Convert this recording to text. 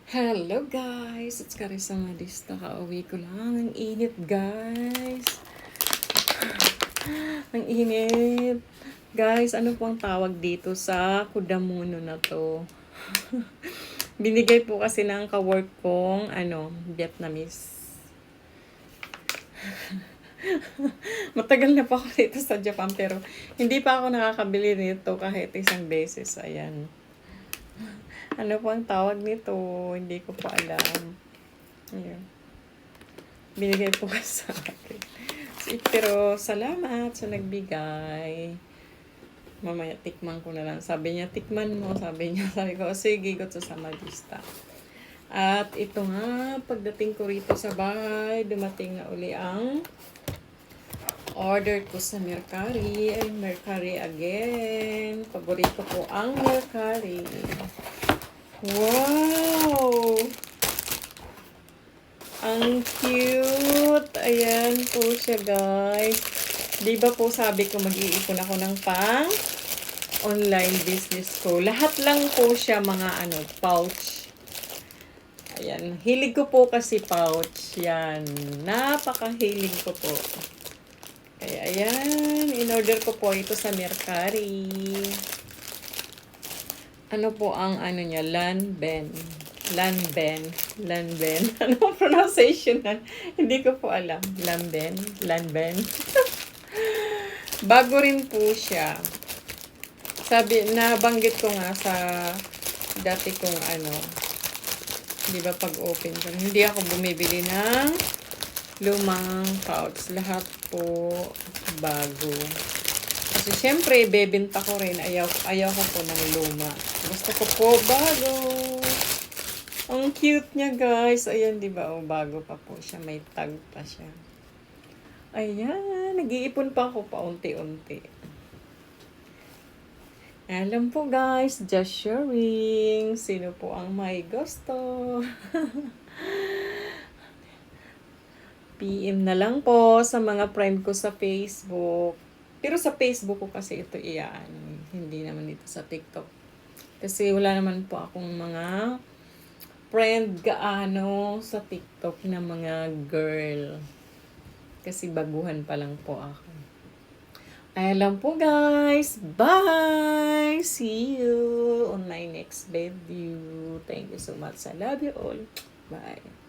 Hello guys! It's Carissa Madista. Kauwi ko lang. Ang init guys. Ang init. Guys, ano pong tawag dito sa kudamuno na to? Binigay po kasi ng kawork kong Vietnamese. Matagal na pa ako dito sa Japan pero hindi pa ako nakakabili nito kahit isang beses. Ayan. Ano po ang tawag nito? Hindi ko pa alam. Ayan. Binigay po ka sa akin. Pero salamat sa nagbigay. Mamaya tikman ko na lang. Sabi niya, tikman mo. Sabi niya, sabi ko, sige, got sa lista. At ito nga, pagdating ko rito sa bahay, dumating na uli ang order ko sa Mercari. Ay, Mercari again. Paborito ko ang Mercari. Wow! Ang cute! Ayan po siya, guys. Di ba po sabi ko mag-iipon ako ng pang online business ko. Lahat lang po siya mga pouch. Ayan. Hilig ko po kasi pouch. Yan. Napakahilig ko po. Kaya ayan. In-order ko po ito sa Mercari. Ano po ang niya? Lanben. Ano ang pronunciation na? Hindi ko po alam. Lanben. Bago rin po siya. Sabi, nabanggit ko nga sa dati kong di ba pag open ko, hindi ako bumibili ng lumang pouch. Lahat po bago. Kasi syempre, bebenta ko rin. Ayaw ko po ng luma. Gusto ko po bago. Ang cute niya, guys. Ayan, di ba? Bago pa po siya. May tag pa siya. Ayan. Nag-iipon pa ako paunti-unti. Alam po, guys. Just sharing. Sino po ang may gusto? PM na lang po sa mga friend ko sa Facebook. Pero sa Facebook ko kasi ito hindi naman dito sa TikTok. Kasi wala naman po akong mga friend sa TikTok na mga girl. Kasi baguhan pa lang po ako. Ayan po guys. Bye! See you on my next video. Thank you so much. I love you all. Bye.